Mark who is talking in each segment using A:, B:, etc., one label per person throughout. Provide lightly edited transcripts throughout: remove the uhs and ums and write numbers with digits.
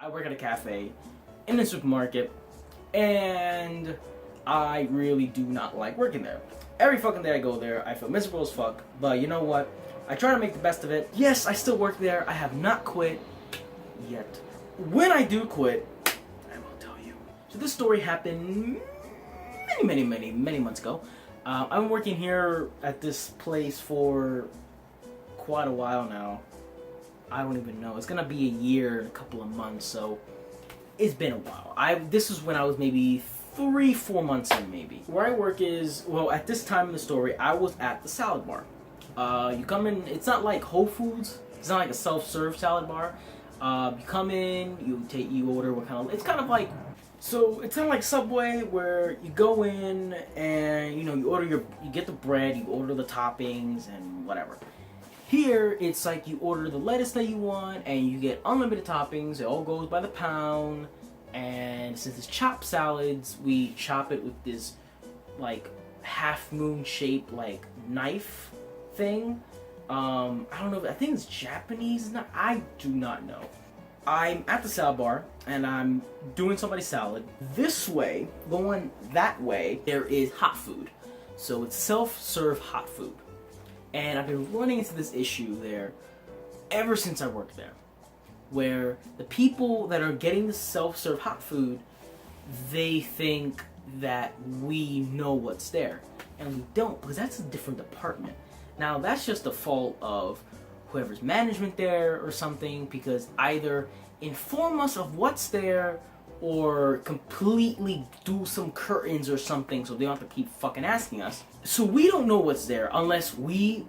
A: I work at a cafe in a supermarket, and I really do not like working there. Every fucking day I go there, I feel miserable as fuck, but you know what? I try to make the best of it. Yes, I still work there. I have not quit yet. When I do quit, I will tell you. So this story happened many months ago. I'm working here at this place for quite a while now. I don't even know. It's gonna be a year in a couple of months, so it's been a while. This is when I was maybe 3-4 months in, maybe. Where I work is, well, at this time in the story, I was at the salad bar. You come in, it's not like Whole Foods. It's not like a self-serve salad bar. You come in, you order what kind of, it's kind of like, so it's kind of like Subway, where you go in and, you know, you get the bread, you order the toppings and whatever. Here, it's like you order the lettuce that you want and you get unlimited toppings. It all goes by the pound. And since it's chopped salads, we chop it with this like half moon shaped like knife thing. I don't know. I think it's Japanese. I do not know. I'm at the salad bar and I'm doing somebody's salad. This way, going that way, there is hot food. So it's self-serve hot food. And I've been running into this issue there ever since I worked there, where the people that are getting the self-serve hot food, they think that we know what's there. And we don't, because that's a different department. Now, that's just the fault of whoever's management there or something, because either inform us of what's there or completely do some curtains or something so they don't have to keep fucking asking us. So we don't know what's there unless we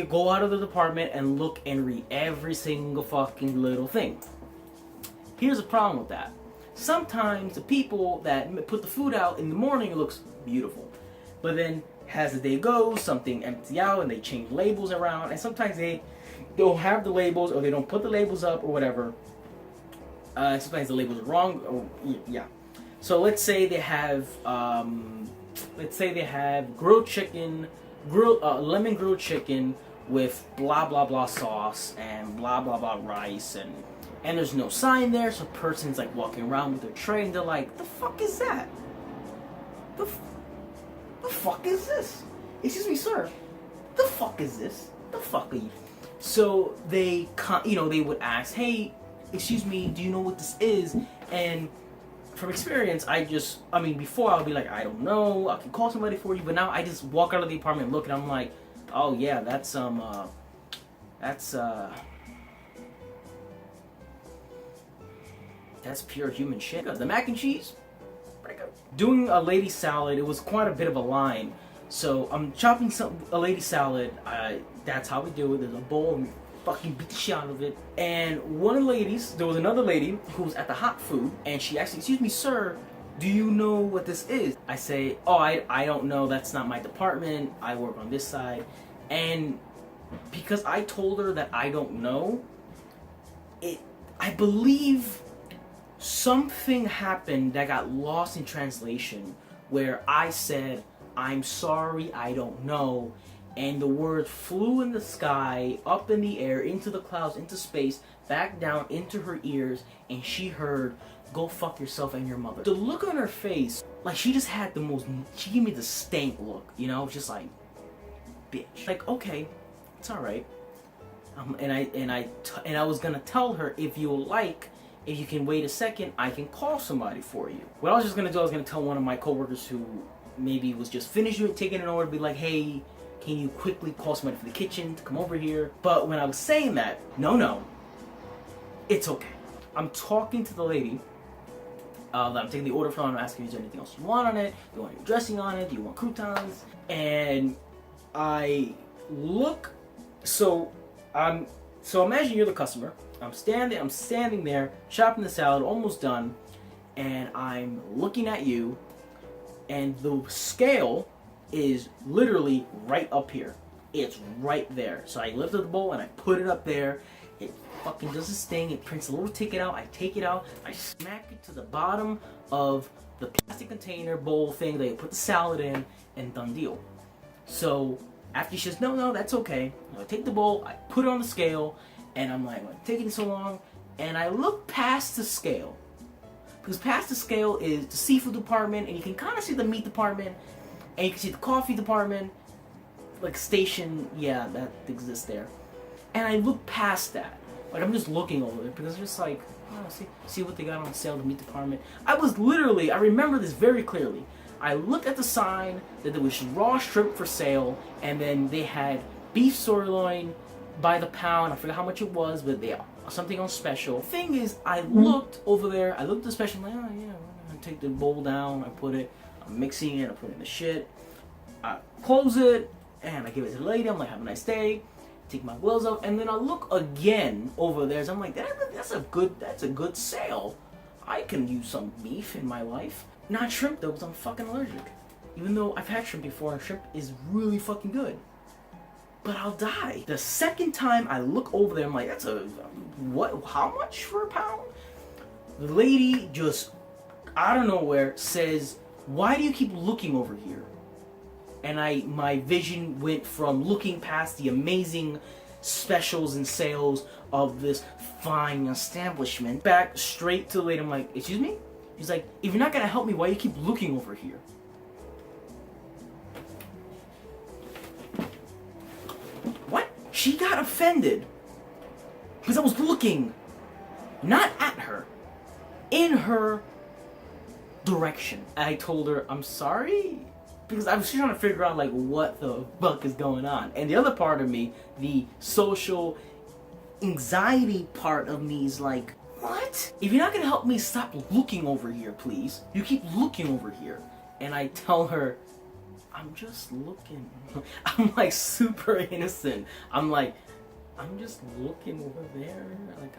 A: go out of the department and look and read every single fucking little thing. Here's the problem with that. Sometimes the people that put the food out in the morning, it looks beautiful. But then as the day goes, something empties out and they change labels around, and sometimes they don't have the labels or they don't put the labels up or whatever. Sometimes the labels are wrong. Yeah. So let's say they have, grilled chicken, lemon grilled chicken with blah blah blah sauce and blah blah blah rice, and there's no sign there, so a person's like walking around with their tray and they're like, the fuck is that? The fuck is this? Excuse me, sir. The fuck is this? The fuck are you? So they, they would ask, hey, excuse me, do you know what this is? And from experience, before I would be like, I don't know, I can call somebody for you, but now I just walk out of the apartment and look and I'm like, oh yeah, that's pure human shit. The mac and cheese, pretty good. Doing a lady salad, it was quite a bit of a line. So I'm chopping a lady salad. That's how we do it. There's a bowl and we fucking beat the shit out of it. And there was another lady who was at the hot food, and she asked, excuse me, sir, do you know what this is? I say, oh, I don't know. That's not my department. I work on this side. And because I told her that I don't know, I believe something happened that got lost in translation, where I said, I'm sorry, I don't know, and the word flew in the sky, up in the air, into the clouds, into space, back down into her ears, and she heard, go fuck yourself and your mother. The look on her face, like she just had she gave me the stank look, just like, bitch. Like, okay, it's alright. And I was gonna tell her, if you can wait a second, I can call somebody for you. What I was just gonna do, I was gonna tell one of my coworkers who maybe was just finished taking an order, be like, hey, can you quickly call somebody from the kitchen to come over here? But when I was saying that, no, it's okay. I'm talking to the lady that I'm taking the order from. I'm asking, is there anything else you want on it? Do you want your dressing on it? Do you want croutons? And I look, so imagine you're the customer. I'm standing there, chopping the salad, almost done, and I'm looking at you, and the scale is literally right up here. It's right there. So I lifted the bowl and I put it up there. It fucking does this thing. It prints a little ticket out. I take it out. I smack it to the bottom of the plastic container bowl thing that you put the salad in, and done deal. So after she says, no, that's okay. I take the bowl, I put it on the scale, and I'm like, taking so long? and I look past the scale. Because past the scale is the seafood department, and you can kind of see the meat department, and you can see the coffee department, like station, yeah, that exists there. And I look past that. Like, I'm just looking over there, because I'm just like, oh, see what they got on sale, the meat department. I remember this very clearly. I looked at the sign that there was raw shrimp for sale, and then they had beef sirloin by the pound. I forgot how much it was, but they something on special. Thing is, I looked over there, I looked at the special, I'm like, oh yeah, I'm gonna take the bowl down, I put it, I'm mixing it, I put it in the shit, I close it, and I give it to the lady, I'm like, have a nice day, take my gloves off, and then I look again over there, so I'm like, that's a good sale. I can use some beef in my life. Not shrimp though, because I'm fucking allergic. Even though I've had shrimp before, and shrimp is really fucking good. But I'll die. The second time I look over there, I'm like, what, how much for a pound? The lady just, out of nowhere, says, why do you keep looking over here? And my vision went from looking past the amazing specials and sales of this fine establishment back straight to the lady. I'm like, excuse me? He's like, if you're not gonna help me, why do you keep looking over here? What? She got offended because I was looking not at her, in her direction. I told her, I'm sorry, because I was trying to figure out like what the fuck is going on. And the other part of me, the social anxiety part of me, is like, what? If you're not gonna help me, stop looking over here, please. You keep looking over here. And I tell her, I'm just looking. I'm like super innocent. I'm like, I'm just looking over there. Like,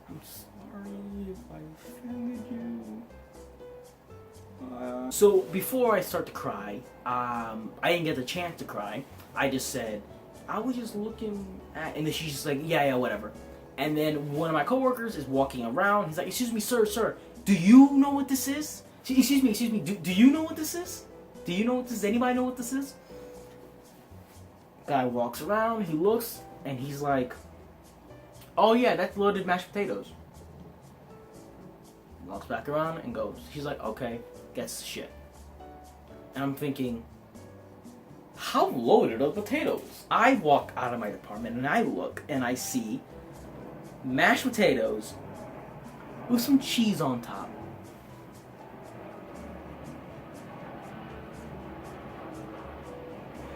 A: I'm sorry if I offended you. So before I start to cry, I didn't get the chance to cry. I just said, I was just looking at, and then she's just like, yeah, whatever. And then one of my coworkers is walking around. He's like, excuse me, sir, do you know what this is? Excuse me, do you know what this is? Do you know what this is? Anybody know what this is? Guy walks around, he looks, and he's like, oh yeah, that's loaded mashed potatoes. Walks back around and goes. He's like, okay, gets the shit. And I'm thinking, how loaded are potatoes? I walk out of my department and I look and I see mashed potatoes with some cheese on top.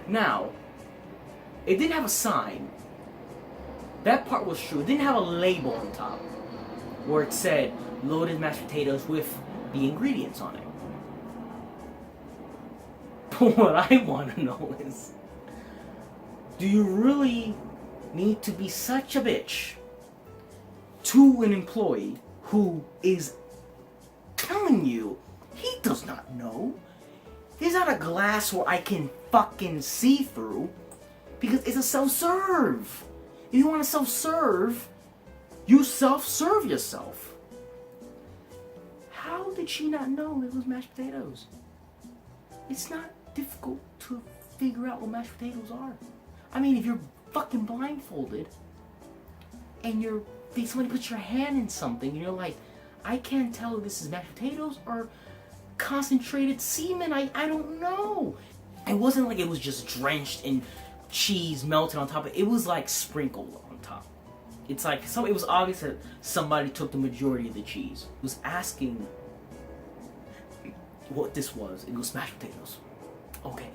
A: Now, it didn't have a sign. That part was true. It didn't have a label on top where it said loaded mashed potatoes with the ingredients on it. But what I want to know is, do you really need to be such a bitch to an employee who is telling you he does not know? There's not a glass where I can fucking see through because it's a self-serve. If you want to self-serve, you self-serve yourself. How did she not know it was mashed potatoes? It's not difficult to figure out what mashed potatoes are. I mean, if you're fucking blindfolded and somebody puts your hand in something and you're like, I can't tell if this is mashed potatoes or concentrated semen, I don't know. It wasn't like it was just drenched in cheese melted on top of it. It was like sprinkled on top. It's like, it was obvious that somebody took the majority of the cheese. It was asking what this was. It was mashed potatoes. Okay.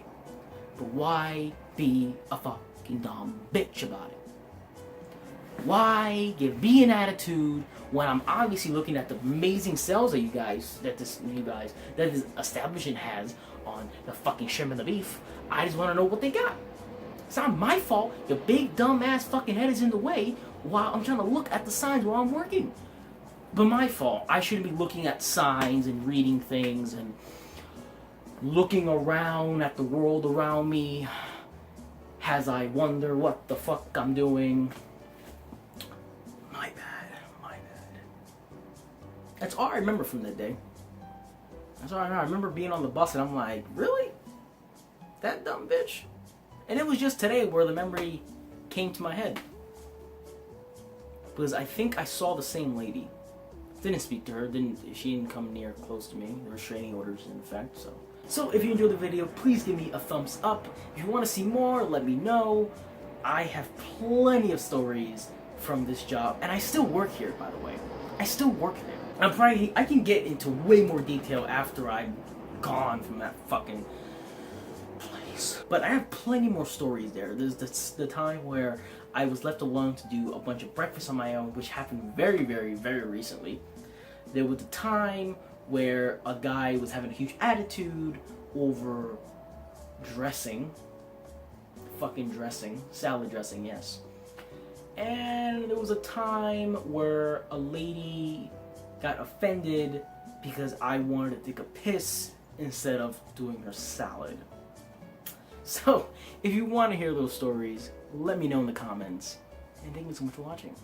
A: But why be a fucking dumb bitch about it? Why give me an attitude when I'm obviously looking at the amazing sales that this establishment has on the fucking shrimp and the beef? I just want to know what they got. It's not my fault. Your big dumb ass fucking head is in the way while I'm trying to look at the signs while I'm working. But my fault. I shouldn't be looking at signs and reading things and looking around at the world around me as I wonder what the fuck I'm doing. My bad. That's all I remember from that day. That's all I know. I remember being on the bus and I'm like, really? That dumb bitch? And it was just today where the memory came to my head. because I think I saw the same lady. Didn't speak to her. She didn't come near close to me. There were restraining orders in effect. So if you enjoyed the video, please give me a thumbs up. If you want to see more, let me know. I have plenty of stories from this job, and I still work here, by the way. I still work there. I can get into way more detail after I'm gone from that fucking place. But I have plenty more stories there. There's the time where I was left alone to do a bunch of breakfast on my own, which happened very, very, very recently. There was a time where a guy was having a huge attitude over dressing. Fucking dressing. Salad dressing, yes. And there was a time where a lady got offended because I wanted to take a piss instead of doing her salad. So, if you want to hear those stories, let me know in the comments. And thank you so much for watching.